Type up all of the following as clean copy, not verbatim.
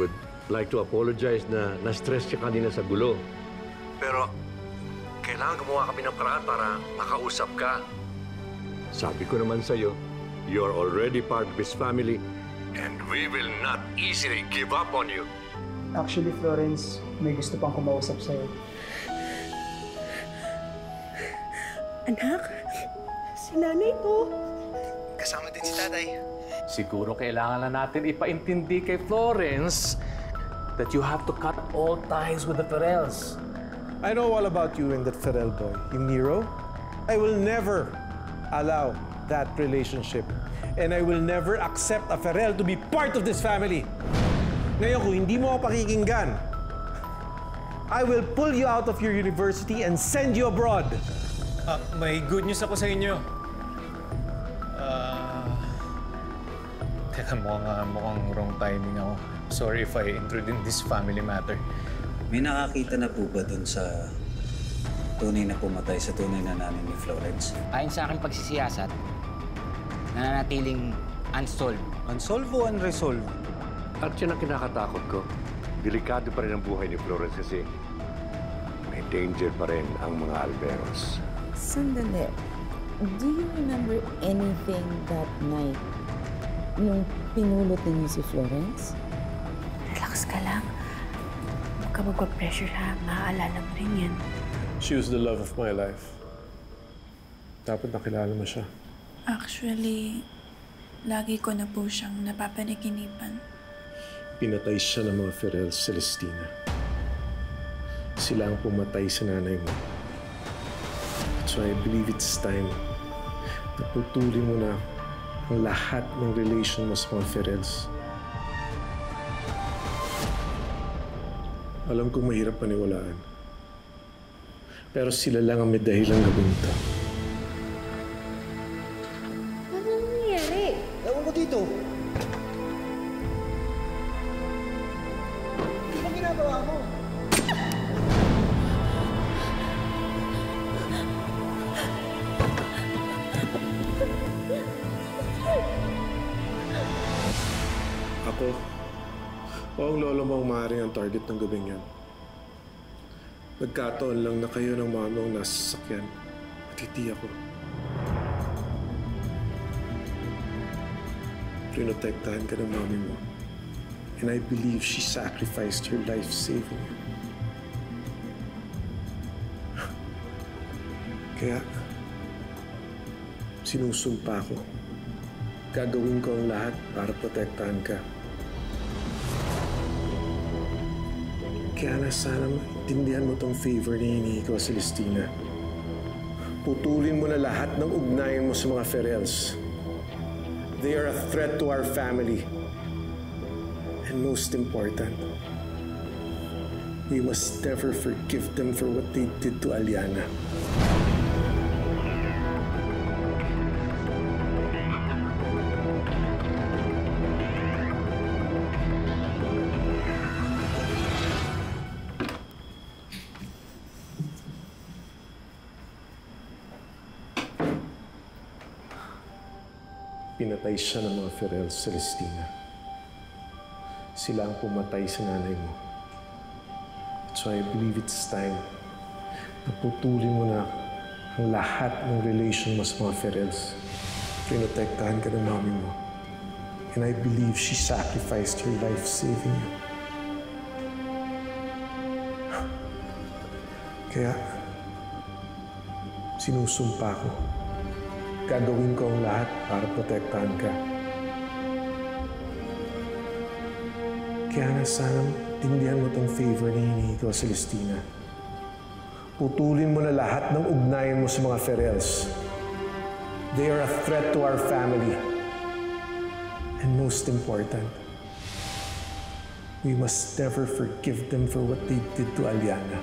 would like to apologize na na-stress siya kanina sa gulo. Pero, kailangan gumawa kami ng paraan para makausap ka. Sabi ko naman sa'yo, you're already part of his family and we will not easily give up on you. Actually, Florence, may gusto pang kumausap sa'yo. Anak, si nanay po. Kasama din si tatay. Siguro kailangan na natin ipaintindi kay Florence that you have to cut all ties with the Ferrells. I know all about you and that Ferrell boy, yung Nero. I will never allow that relationship. And I will never accept a Ferrell to be part of this family. Ngayon, kung hindi mo ako pakikinggan, I will pull you out of your university and send you abroad. May good news ako sa inyo. Teka, mukhang wrong timing ako. Sorry if I intruded in this family matter. May nakakita na po ba dun sa tunay na pumatay sa tunay na nanay ni Florence? Ayon sa aking pagsisiyasat, nananatiling unsolved. Unsolved o unresolved? At yan ang kinakatakot ko. Delikado pa rin ang buhay ni Florence kasi may danger pa rin ang mga Alberos. Sandali. Do you remember anything that night nung pinulot ninyo si Florence? Relax ka lang. Huwag ka magpa-pressure ha. Maaalala mo rin yan. She was the love of my life. Dapat nakilala mo siya. Actually, lagi ko na po siyang napapanaginipan. Pinatay siya ng mga Ferrells, Celestina. Sila ang pumatay sa nanay mo. So I believe it's time na putulin mo na ang lahat ng relation mo sa mga Ferrells. Alam kong mahirap paniwalaan. Pero sila lang ang may dahilan gawin ito. Ano nangyayari? Ewan ko dito. Ano bang ginagawa mo? Ako, o ang lolo mo ang maaaring ang target ng gabing yan. Nagkataon lang na kayo ng mama ang nasa sasakyan at hindi ako. Prinotektahan ka ng mami mo. And I believe she sacrificed her life saving you. Kaya, sinusumpa ko. Gagawin ko ang lahat para protektahan ka. Kaya na sana maintindihan mo tong favor na hinihingi ko, Celestina. Putulin mo na lahat ng ugnayan mo sa mga Ferrells. They are a threat to our family. And most important, we must never forgive them for what they did to Aliana. Pinatay siya ng mga Ferrells, Celestina. Sila ang pumatay sa nanay mo. So I believe it's time na putulin mo na ang lahat ng relation mo sa mga Ferrells. Prinotektahan ka ng mami mo. And I believe she sacrificed her life saving you. Kaya, sinusumpa ko. Gagawin ko ang lahat para protektahan ka. Kaya na sana tindihan mo tong favor na hinihingi ko, Celestina. Putulin mo na lahat ng ugnayan mo sa mga Ferrells. They are a threat to our family. And most important, we must never forgive them for what they did to Aliana.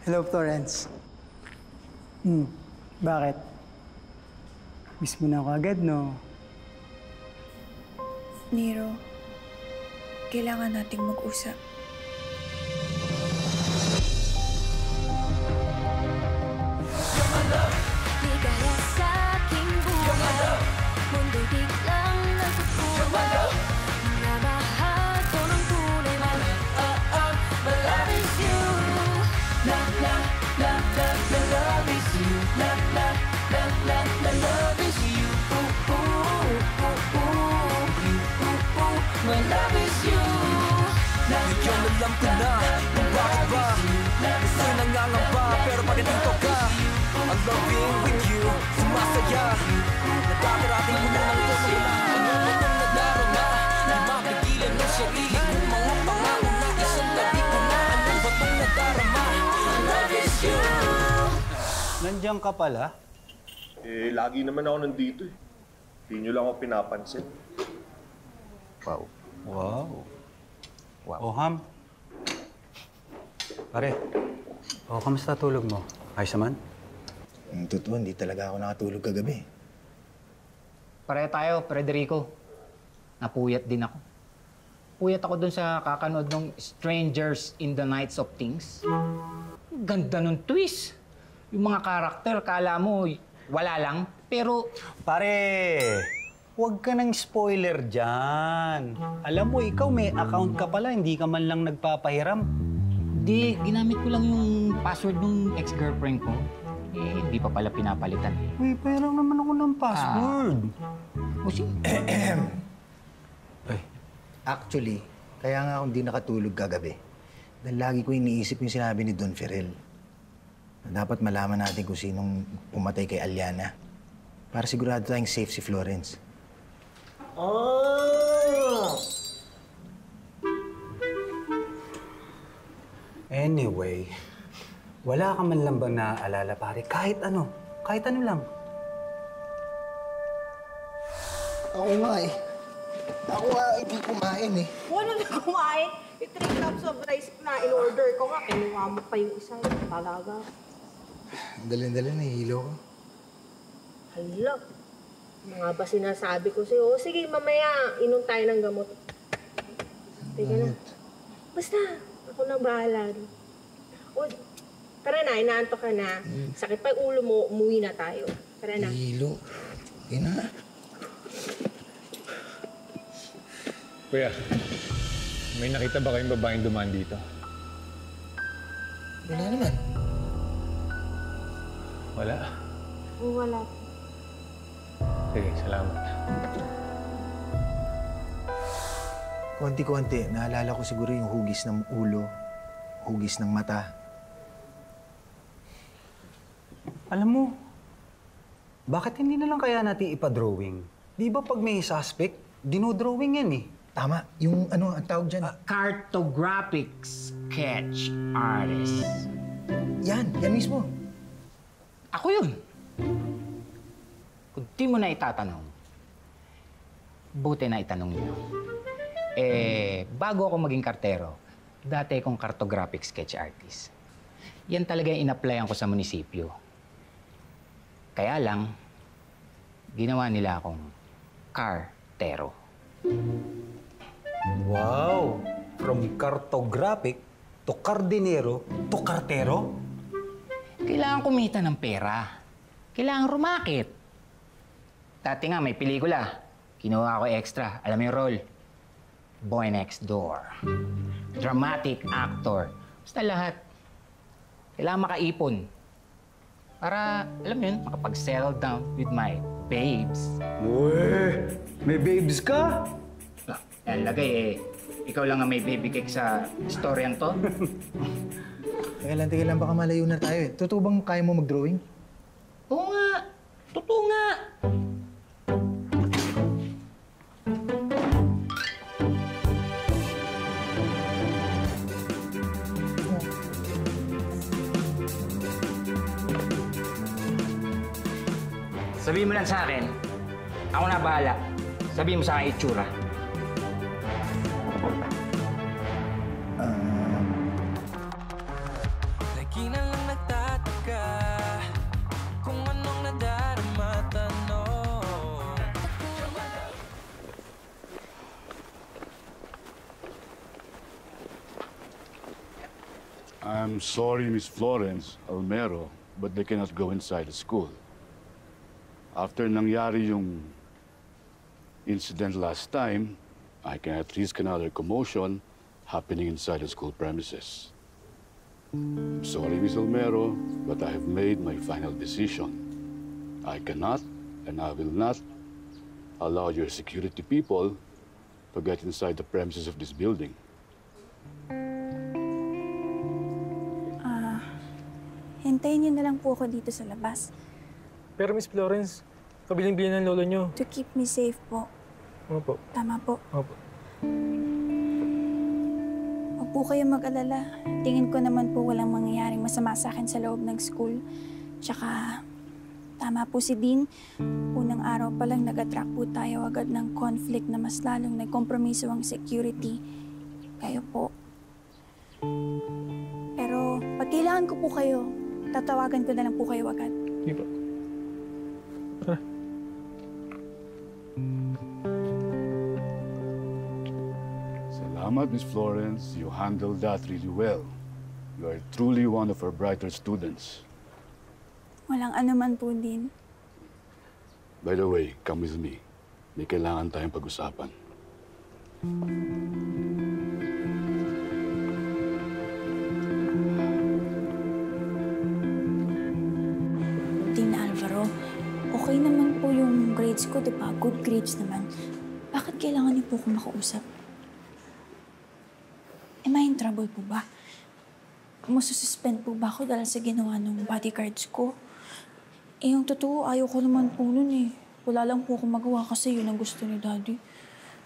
Hello, Florence. Bakit? Miss mo na ako agad, no? Nero, kailangan nating mag-usap. Ligaya sa aking buhay, mundo'y biglang nagpupuwag. Minamahal ko ng tunay, my love is you. Love is you. Love is you. My love is you. Ngayon alam ko na kung bakit ba gusto nangangamba pero pag nandito ka I'm loving with you, sumasaya Nagkakarating mo na ng gusto Ano mo nang nadarama Di mapigilan ng sarili kong mga pangako na isang tabi ko na Ano ba itong nadarama My love is you. Nandiyan ka pala? Eh, lagi naman ako nandito eh. Hindi nyo lang ako pinapansin. Wow. Oh, Ham. Pare, kamusta tulog mo? Ayos naman? Ang totoo, hindi talaga ako nakatulog kagabi. Pare tayo, Federico. Napuyat din ako. Puyat ako dun sa kakanood ng Strangers in the Nights of Things. Ganda nung twist. Yung mga karakter, kala mo wala lang, pero... Pare, huwag ka ng spoiler dyan. Alam mo, ikaw may account ka pala, hindi ka man lang nagpapahiram. Hindi, ginamit ko lang yung password ng ex-girlfriend ko. Eh, hindi pa pala pinapalitan. Uy, pero naman ako ng password. O sige. Actually, kaya nga ako hindi nakatulog kagabi. Dahil lagi ko iniisip yung sinabi ni Don Ferrell. Na dapat malaman natin kung sinong pumatay kay Aliana. Para sigurado tayong safe si Florence. Anyway, wala ka man lang bang naaalala, pare? Kahit ano lang. Ako nga eh. Ako nga hindi kumain eh. Wala na kumain. Yung 3 cups of rice na in-order ko nga, kinuha mo pa yung isang talaga. Dali-dali, nahihilo ko. Hala, mga ba sinasabi ko sa'yo? O, sige, mamaya, inom tayo ng gamot. Teka na. Basta, ako na bahala. O, tara na, inaantok ka na. Sakit pa yung ulo mo, umuwi na tayo. Tara na. Nahihilo. Okay na. Kuya, may nakita ba kayong babaeng dumaan dito? Wala naman. Wala? Wala. Sige, salamat. Konti-konti, naalala ko siguro yung hugis ng ulo, hugis ng mata. Alam mo, bakit hindi na lang kaya natin ipa-drawing? Di ba pag may suspect, dino-drawing yan eh. Tama. Yung ano, ang tawag dyan? Cartographic sketch artist. Yan mismo. Ako yun. Kung di mo na itatanong, buti na itanong niyo. Bago ako maging kartero, dati akong cartographic sketch artist. Yan talaga yung in-applyan ko sa munisipyo. Kaya lang, ginawa nila akong kartero. Wow! From cartographic to kardinero to kartero? Kailangan kumita ng pera. Kailangan rumakit. Dati nga may pelikula. Kinuha ko extra. Alam mo yung role? Boy Next Door. Dramatic actor. Basta lahat. Kailangan makaipon. Para, alam mo yun, makapag-settle down with my babes. Uwe! May babes ka? Yan, lagay eh. Ikaw lang ang may baby cake sa storyang to. Teka lang, baka malayo na tayo eh. Totoo bang kaya mo mag-drawing? Oo nga. Totoo nga. Sabihin mo lang sa akin, ako na bahala. Sabihin mo sa akin itsura. Kinalang I'm sorry, Miss Florence Almero, but they cannot go inside the school. After nangyari yung incident last time, I cannot risk another commotion happening inside the school premises. I'm sorry, Miss Almero, but I have made my final decision. I cannot and I will not allow your security people to get inside the premises of this building. Hintayin niyo na lang po ako dito sa labas. Pero Miss Florence, kabiling-bilin ng lolo niyo. To keep me safe po. Opo. Tama po. Opo. Huwag po kayo mag-alala. Tingin ko naman po walang mangyayaring masama sa akin sa loob ng school. Tsaka, tama po si Dean. Unang araw pa lang nag-attract po tayo agad ng conflict na mas lalong nagkompromiso ang security. Kayo po. Pero, pag kailangan ko po kayo, tatawagan ko na lang po kayo agad. Hindi po. Tara. Salamat, Miss Florence. You handled that really well. You are truly one of our brighter students. Walang anuman po din. By the way, come with me. May kailangan tayong pag-usapan. Dean Alvaro, okay naman po yung grades ko, di ba? Good grades naman. Bakit kailangan niyo po akong makausap? Am I in trouble po ba? Masususpend po ba ako dahil sa ginawa ng bodyguards ko? Eh, yung totoo, ayaw ko naman po nun eh. Wala lang po akong magawa kasi yun ang gusto ni Daddy.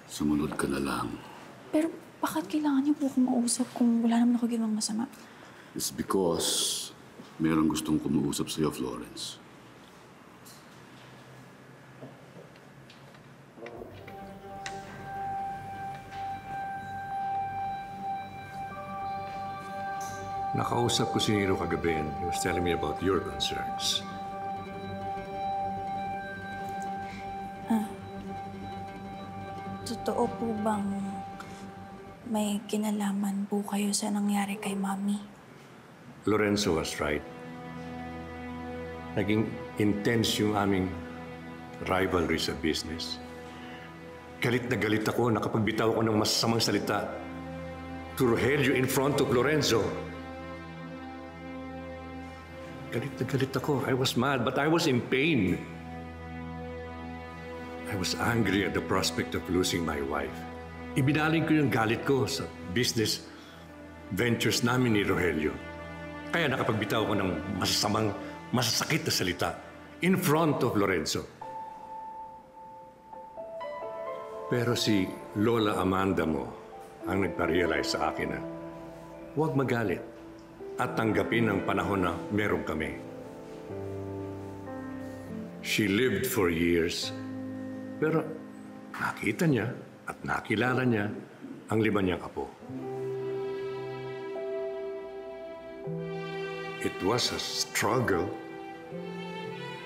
Sumunod ka na lang. Pero bakit kailangan niyo po akong mausap kung wala naman ako ginawang masama? It's because mayroong gustong kumuusap sa'yo, Florence. Nakausap ko si Nero kagabi and he was telling me about your concerns. Totoo po bang may kinalaman po kayo sa nangyari kay Mami? Lorenzo was right. Naging intense yung aming rivalry sa business. Galit na galit ako, nakapagbitaw ako ng masasamang salita to Rogelio in front of Lorenzo. Galit na galit ako. I was mad, but I was in pain. I was angry at the prospect of losing my wife. Ibinaling ko yung galit ko sa business ventures namin ni Rogelio. Kaya nakapagbitaw ko ng masasamang, masasakit na salita in front of Lorenzo. Pero si Lola Amanda mo ang nagpa-realize sa akin na huwag magalit at tanggapin ang panahon na meron kami. She lived for years, pero nakita niya at nakilala niya ang 5 niyang apo. It was a struggle,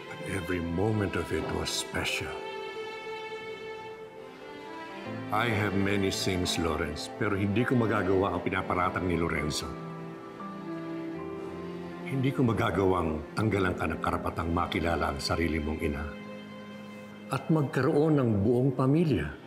but every moment of it was special. I have many sins, Lawrence, pero hindi ko magagawa ang pinaparatang ni Lorenzo. Hindi ko magagawang tanggalan ka ng karapatang makilala ang sarili mong ina at magkaroon ng buong pamilya.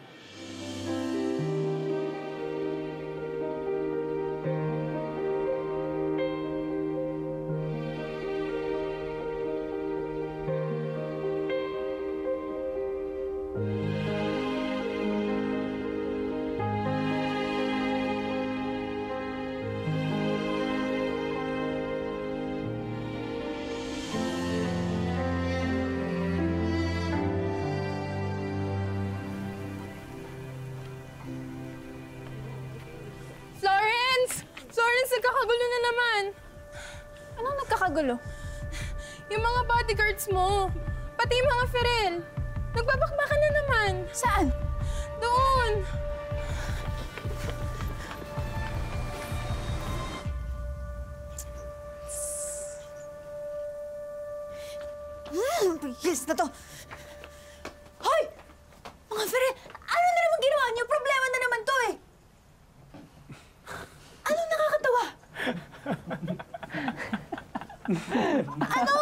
Nagkakagulo na naman. Anong nagkakagulo? Yung mga bodyguards mo. Pati yung mga Ferel. Nagbabakbakan na naman. Saan? Doon. Yes na to. Hoy! Mga Ferel, ano na naman ginawa niyo? Problema na naman to eh. Anong nakakatawa? Ano?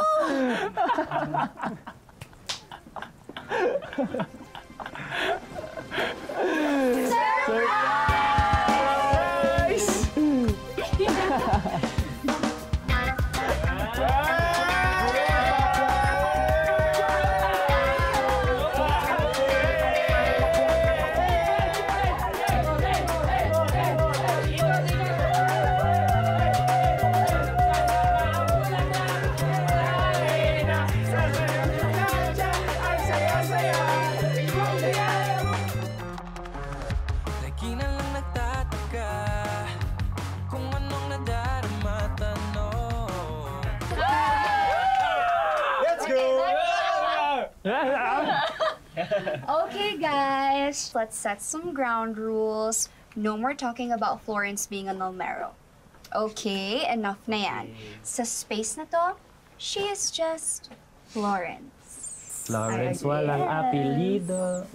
Lagi na lang nagtataka kung anong nadarama tanong. Let's go! Okay, guys, let's set some ground rules. No more talking about Florence being a Numero. Okay, enough na yan. Sa space na to, she is just Florence. Florence, walang apelido.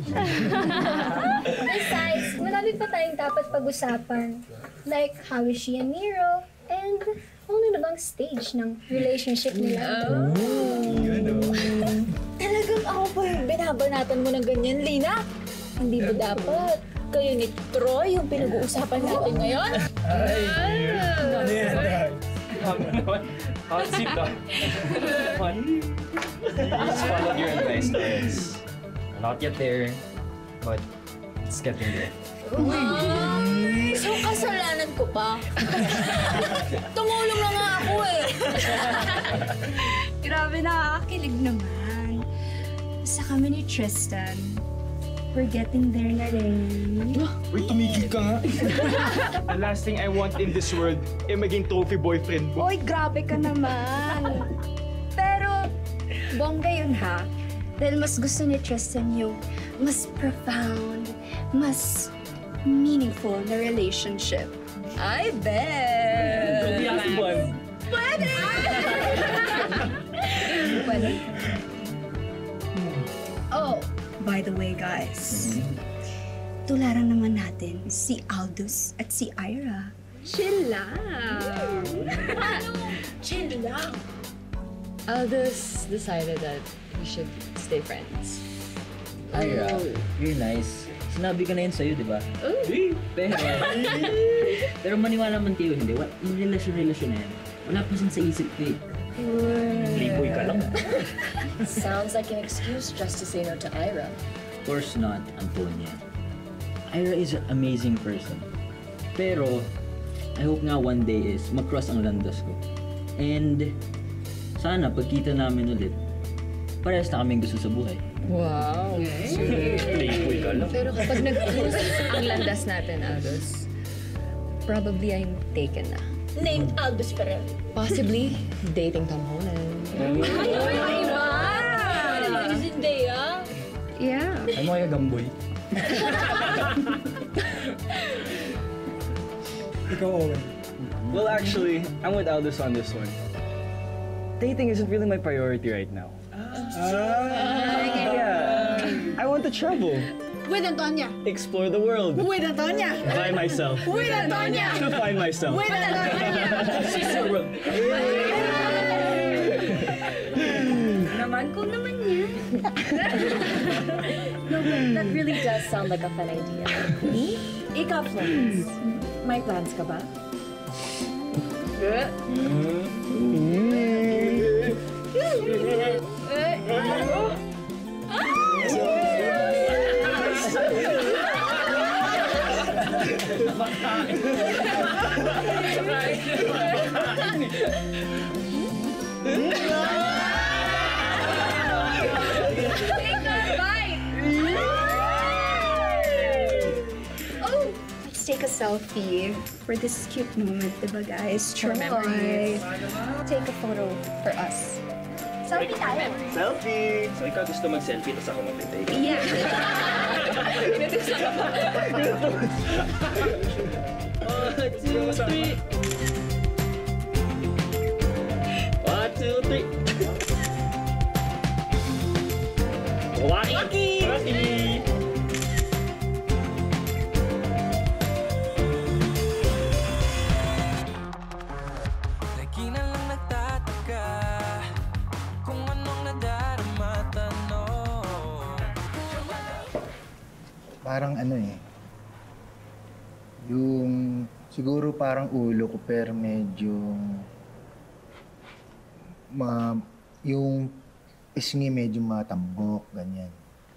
Besides, marami pa tayong dapat pag-usapan. Like, how is she and Nero? And ano na bang stage ng relationship nila? Talagang ako pa yung binabanatan mo ng ganyan, Lina? Hindi ba dapat kayo ni Troy yung pinag-uusapan natin ngayon? Ano yan, hot seat ka. Just followed your advice, guys. We're not yet there, but it's getting there. Ay, so kasalanan ko pa. Tumulong na nga ako eh. Grabe, nakakakilig naman. Basta kami ni Tristan, we're getting there na rin. Uy, tumigil ka nga. The last thing I want in this world ay maging trophy boyfriend mo. Oy, grabe ka naman. Pero, bongga yun ha. Dahil mas gusto ni Tristan yung mas profound, mas meaningful na relationship. I bet! Pwede! Pwede? Oh, by the way, guys. Tularan naman natin si Aldous at si Ira. Chill lang. Chill lang. Aldous decided that we should stay friends. Ira, you're nice. Sinabi ko na yun sa'yo, di ba? Pero maniwala man kayo, hindi. Yung relasyon na yan, wala pa siyang sa isip ko eh. Playboy ka lang. Sounds like an excuse just to say no to Ira. Of course not, Antonia. Ira is an amazing person. Pero, I hope nga one day is mag-cross ang landas ko. And, sana pagkita namin ulit, parehas na kaming gusto sa buhay. Wow. Playboy ka lang. Pero kapag nag-cruise ang landas natin, Aldous, probably I'm taken na. Named Aldous Ferrer. Possibly dating Tom Holland. Ay, wow! Zendaya? Yeah. Ay mo kaya gamboy. Ikaw, Owen. Well, actually, I'm with Aldous on this one. Dating isn't really my priority right now. Yeah. I want to travel. With Antonia. Explore the world. With Antonia. By myself. With Antonia. To find myself. With Antonia. She's so wrong. Naman ko naman yan. No, but that really does sound like a fun idea. Me? Ikaw, Florence. May plans ka ba? Oh, let's take a selfie for this cute moment, diba guys? For memories. Take a photo for us. Selfie tayo. Selfie! So ikaw gusto mag-selfie, tapos ako mag-take? Yeah. One, two, three. 1, 2, 3. Waki! Waki! Lagi na lang nagtataka parang ano eh. Yung, siguro parang ulo ko pero medyo, yung pisngi medyo matambok, ganyan.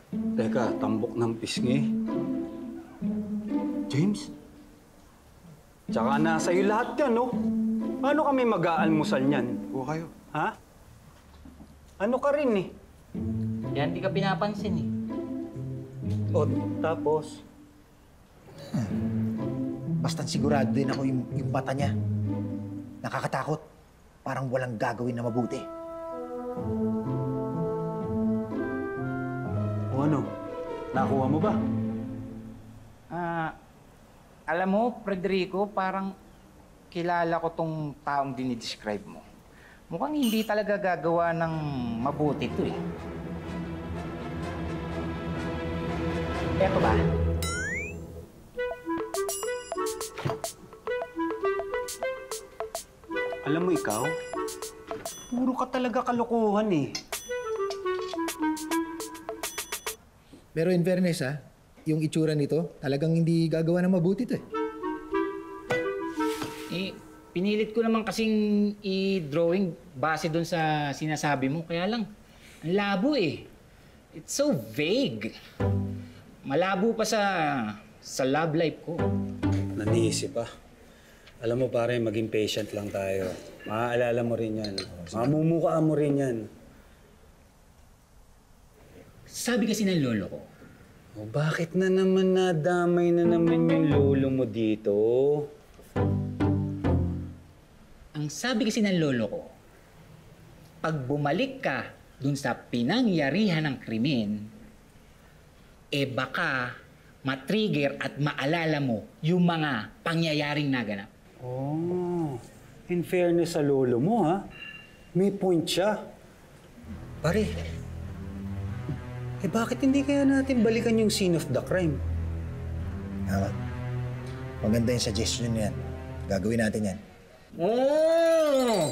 Teka, tambok ng pisngi. James? Tsaka nasa iyo lahat yan, no? Paano kami mag-aalmusal niyan? O kayo. Ha? Ano ka rin eh? Yan, di ka pinapansin eh. O, tapos? Basta sigurado din ako yung mata niya. Nakakatakot. Parang walang gagawin na mabuti. O ano? Nakuha mo ba? Alam mo, Frederico, parang kilala ko tong taong dinidescribe mo. Mukhang hindi talaga gagawa ng mabuti to eh. Eto ba? Alam mo ikaw, puro ka talaga kalokohan eh. Pero in fairness yung itsura nito, talagang hindi gagawa ng mabuti to eh. Pinilit ko naman kasing i-drawing base doon sa sinasabi mo. Kaya lang, ang labo eh. It's so vague. Malabo pa sa love life ko. Nanisip pa. Alam mo pare, maging patient lang tayo. Maaalala mo rin yan. Mamumukaan mo rin yan. Sabi kasi ng lolo ko. Oh, bakit na naman nadamay na naman yung lolo mo dito? Ang sabi kasi ng lolo ko, pag bumalik ka dun sa pinangyarihan ng krimen, baka matrigger at maalala mo yung mga pangyayaring naganap. Oh, in fairness sa lolo mo may point siya. Pare, bakit hindi kaya natin balikan yung scene of the crime? Maganda yung suggestion yan. Gagawin natin yan. Oh!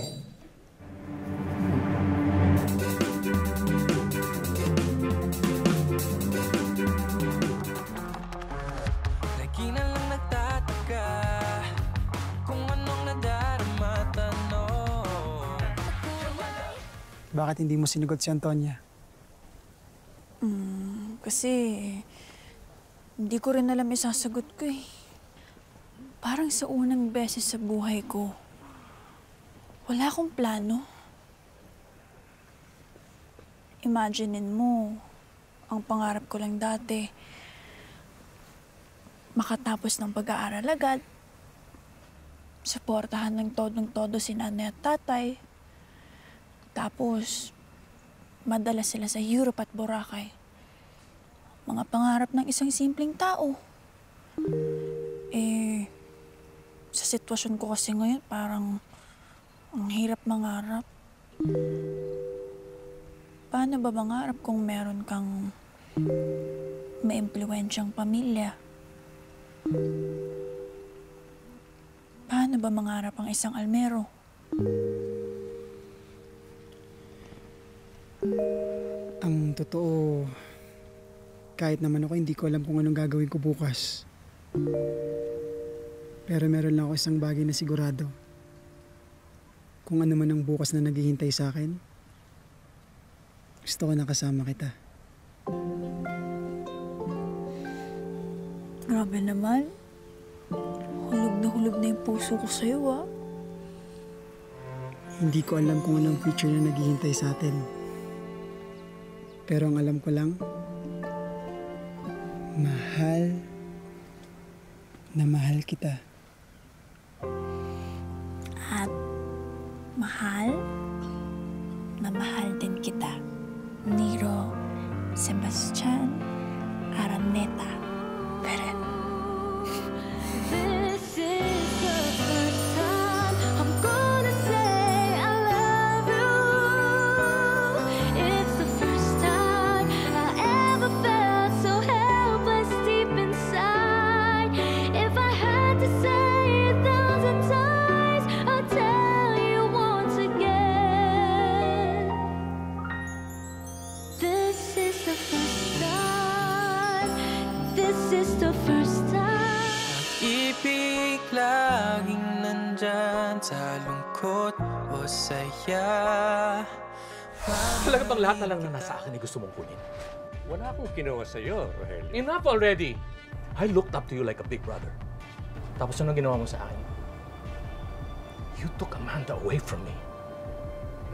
Lagi na lang nagtataka kung anong nadarama tanong. Bakit hindi mo sinigot si Antonia? Kasi hindi ko rin alam isasagot ko eh. Parang sa unang beses sa buhay ko, wala akong plano. Imaginein mo, ang pangarap ko lang dati, makatapos ng pag-aaral agad, suportahan ng todong-todo si nanay at tatay, tapos madala sila sa Europe at Boracay. Mga pangarap ng isang simpleng tao. Sa sitwasyon ko kasi ngayon, parang ang hirap mangarap. Paano ba mangarap kung meron kang maimpluwensyang pamilya? Paano ba mangarap ang isang almero? Ang totoo, kahit naman ako, hindi ko alam kung anong gagawin ko bukas. Pero meron lang ako isang bagay na sigurado. Kung ano man ang bukas na naghihintay sa akin, gusto ko na kasama kita. Grabe naman. Hulog na yung puso ko sa'yo, Hindi ko alam kung anong future na naghihintay sa atin. Pero ang alam ko lang, mahal na mahal kita. At mahal na mahal din kita. Nero Sebastian Araneta Peren. This is the first time I'm gonna say I love you. It's the first time I ever felt so helpless deep inside. If I had to say 1,000 times, I'll tell you once again. This is the first time. This man sa lungkot o saya. Talaga bang lahat na lang na nasa akin ay gusto mong kunin? Wala akong kinuha sa'yo, Rogelio. Enough already! I looked up to you like a big brother. Tapos anong ginawa mo sa akin? You took Amanda away from me.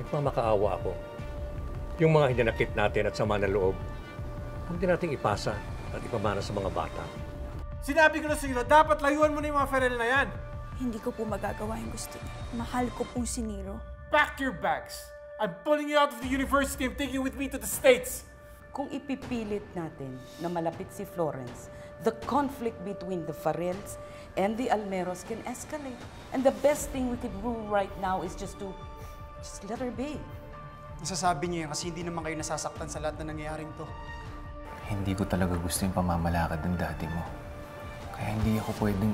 Nagmamakaawa ako. Yung mga hinanakit natin at sama ng loob, huwag din nating ipasa at ipamana sa mga bata. Sinabi ko na sa iyo, dapat layuan mo na yung mga Ferrell na yan. Hindi ko po magagawa yung gusto niya. Mahal ko po si Nero. Pack your bags. I'm pulling you out of the university. I'm taking you with me to the States. Kung ipipilit natin na malapit si Florence, the conflict between the Farrells and the Almeros can escalate. And the best thing we could do right now is just let her be. Nasasabi niya yan kasi hindi naman kayo nasasaktan sa lahat na nangyayaring to. Hindi ko talaga gusto yung pamamalakad ng daddy mo. Kaya hindi ako pwedeng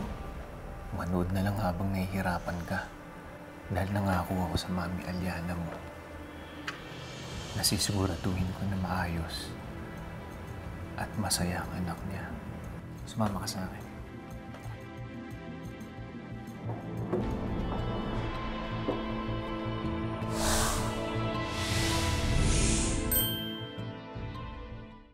manood na lang habang nahihirapan ka. Dahil nangako ako sa Mami Aliana mo. Nasisiguraduhin ko na maayos at masaya ang anak niya. Sumama ka sa akin.